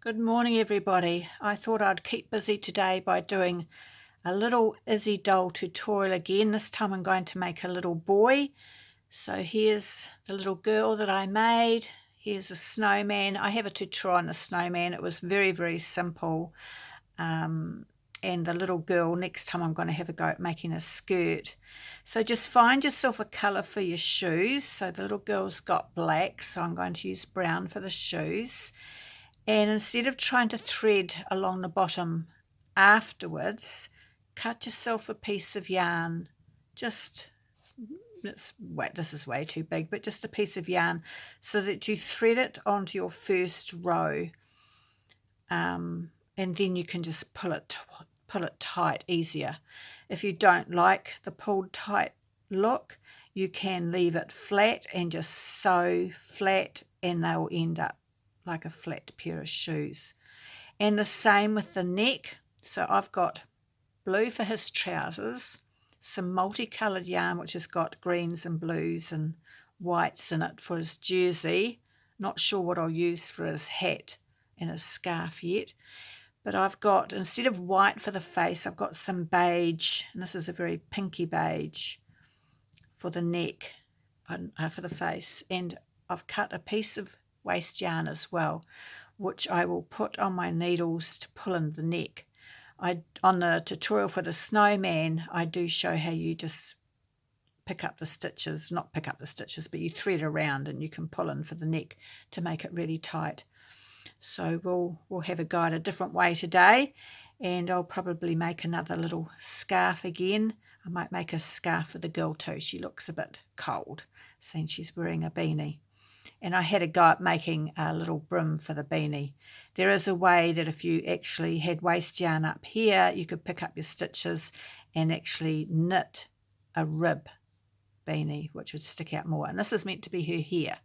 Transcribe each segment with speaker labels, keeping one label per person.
Speaker 1: Good morning, everybody. I thought I'd keep busy today by doing a little Izzy doll tutorial again. This time I'm going to make a little boy. So here's the little girl that I made. Here's a snowman. I have a tutorial on a snowman. It was very, very simple. And the little girl, next time I'm going to have a go at making a skirt. So just find yourself a colour for your shoes. So the little girl's got black, so I'm going to use brown for the shoes. And instead of trying to thread along the bottom afterwards, cut yourself a piece of yarn. This is way too big, but just a piece of yarn so that you thread it onto your first row. And then you can just pull it tight easier. If you don't like the pulled tight look, you can leave it flat and just sew flat, and they'll end up like a flat pair of shoes. And the same with the neck. So I've got blue for his trousers, some multicoloured yarn which has got greens and blues and whites in it for his jersey. Not sure what I'll use for his hat and his scarf yet. But I've got, instead of white for the face, I've got some beige, and this is a very pinky beige for the neck, for the face. And I've cut a piece of waste yarn as well, which I will put on my needles to pull in the neck. On the tutorial for the snowman, I do show how you just pick up the stitches, not pick up the stitches, but you thread around and you can pull in for the neck to make it really tight. So we'll have a go at a different way today, and I'll probably make another little scarf again. I might make a scarf for the girl too. She looks a bit cold, seeing she's wearing a beanie. And I had a go at making a little brim for the beanie. There is a way that if you actually had waste yarn up here, you could pick up your stitches and actually knit a rib beanie, which would stick out more. And this is meant to be her hair.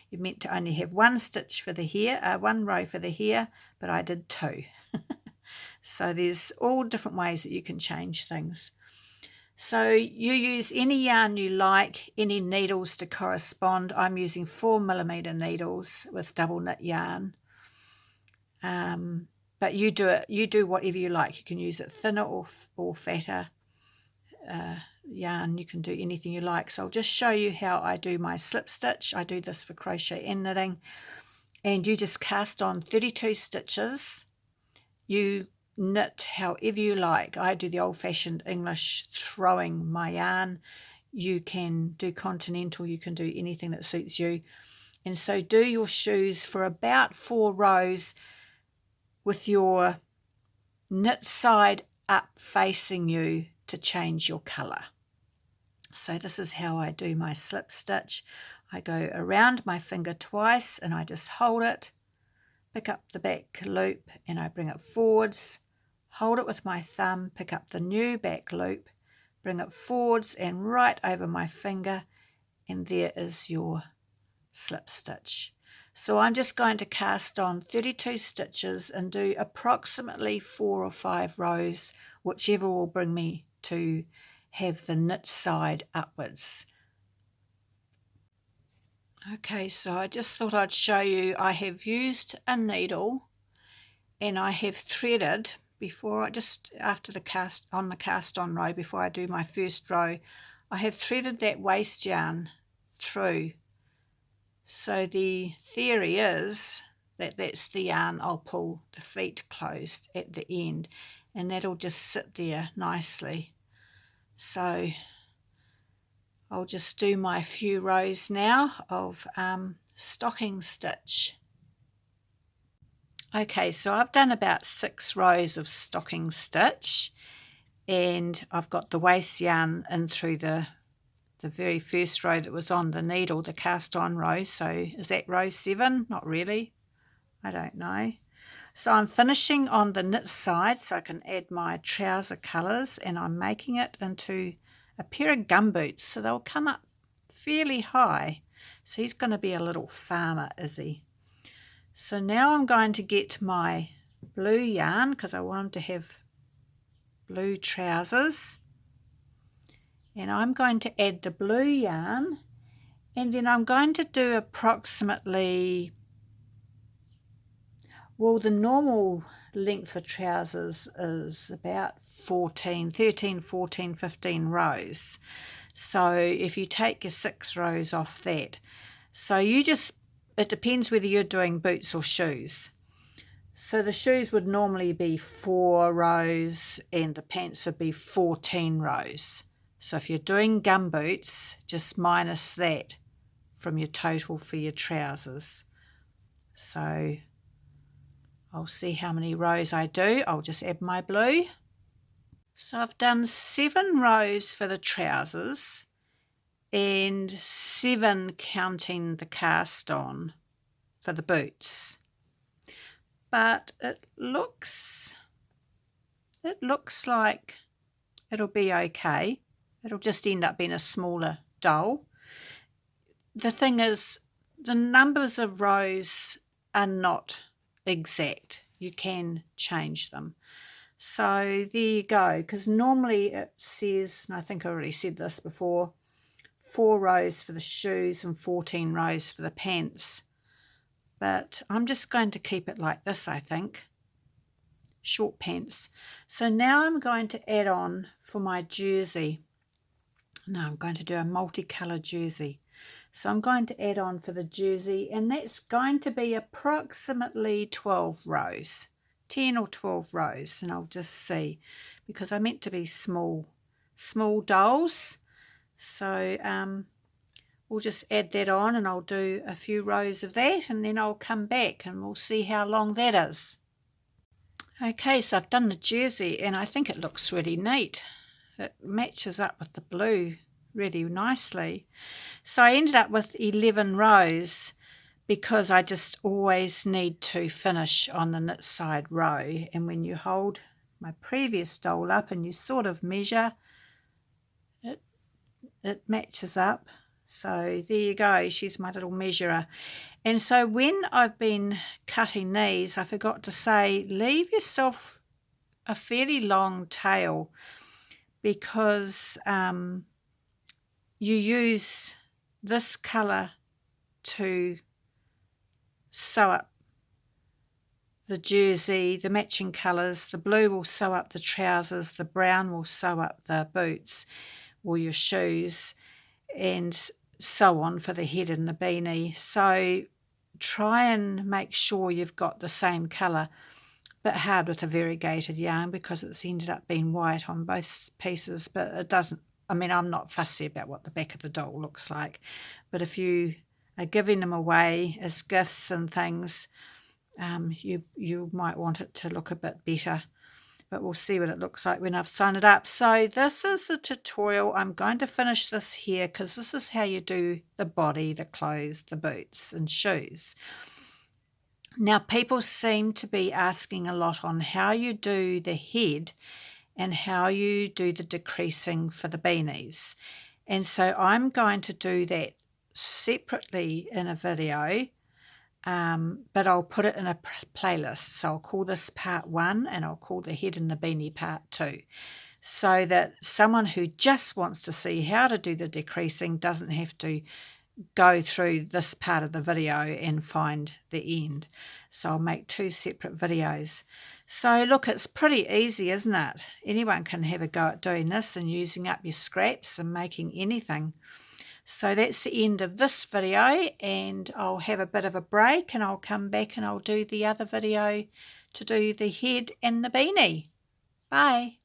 Speaker 1: You're meant to only have one stitch for the hair, one row for the hair, but I did two. So there's all different ways that you can change things. So you use any yarn you like, any needles to correspond. I'm using 4mm needles with double knit yarn. But you do whatever you like. You can use it thinner or fatter yarn. You can do anything you like. So I'll just show you how I do my slip stitch. I do this for crochet and knitting. And you just cast on 32 stitches. You knit however you like. I do the old-fashioned English throwing my yarn. You can do continental, you can do anything that suits you. And so do your shoes for about 4 rows with your knit side up facing you to change your colour. So this is how I do my slip stitch. I go around my finger twice and I just hold it, pick up the back loop and I bring it forwards, hold it with my thumb, pick up the new back loop, bring it forwards and right over my finger, and there is your slip stitch. So I'm just going to cast on 32 stitches and do approximately 4 or 5 rows, whichever will bring me to have the knit side upwards. Okay, so I just thought I'd show you, I have used a needle and I have threaded after the cast on row, before I do my first row, I have threaded that waste yarn through. So the theory is that that's the yarn I'll pull the feet closed at the end, and that'll just sit there nicely. So I'll just do my few rows now of stocking stitch. Okay, so I've done about 6 rows of stocking stitch, and I've got the waste yarn in through the very first row that was on the needle, the cast on row. So is that row 7? Not really. I don't know. So I'm finishing on the knit side so I can add my trouser colours, and I'm making it into a pair of gumboots, so they'll come up fairly high. So he's going to be a little farmer, Izzy. So now I'm going to get my blue yarn because I want him to have blue trousers, and I'm going to add the blue yarn, and then I'm going to do approximately Well, the normal length for trousers is about 13, 14, 15 rows. So if you take your 6 rows off that, so it depends whether you're doing boots or shoes. So the shoes would normally be 4 rows and the pants would be 14 rows. So if you're doing gumboots, just minus that from your total for your trousers. So I'll see how many rows I do. I'll just add my blue. So I've done 7 rows for the trousers and 7 counting the cast on for the boots. But it looks like it'll be okay. It'll just end up being a smaller doll. The thing is, the numbers of rows are not exact. You can change them. So there you go, because normally it says, and I think I already said this before, 4 rows for the shoes and 14 rows for the pants. But I'm just going to keep it like this, I think. Short pants. So now I'm going to add on for my jersey. Now I'm going to do a multicolour jersey. So I'm going to add on for the jersey, and that's going to be approximately 12 rows, 10 or 12 rows, and I'll just see, because I meant to be small dolls. So we'll just add that on, and I'll do a few rows of that, and then I'll come back and we'll see how long that is. Okay, so I've done the jersey and I think it looks really neat. It matches up with the blue really nicely. So I ended up with 11 rows because I just always need to finish on the knit side row. And when you hold my previous doll up and you sort of measure, it matches up. So there you go, she's my little measurer. And so when I've been cutting these, I forgot to say, leave yourself a fairly long tail, because you use this colour to sew up the jersey, the matching colours. The blue will sew up the trousers, the brown will sew up the boots or your shoes, and so on for the head and the beanie. So try and make sure you've got the same colour. Bit hard with a variegated yarn because it's ended up being white on both pieces, but it doesn't, I mean, I'm not fussy about what the back of the doll looks like, but if you are giving them away as gifts and things, you might want it to look a bit better, but we'll see what it looks like when I've sewn it up. So this is the tutorial. I'm going to finish this here because this is how you do the body, the clothes, the boots and shoes. Now, people seem to be asking a lot on how you do the head and how you do the decreasing for the beanies. And so I'm going to do that separately in a video, but I'll put it in a playlist. So I'll call this part 1 and I'll call the head and the beanie part 2. So that someone who just wants to see how to do the decreasing doesn't have to go through this part of the video and find the end. So I'll make 2 separate videos. So look, it's pretty easy, isn't it? Anyone can have a go at doing this and using up your scraps and making anything. So that's the end of this video, and I'll have a bit of a break and I'll come back and I'll do the other video to do the head and the beanie. Bye.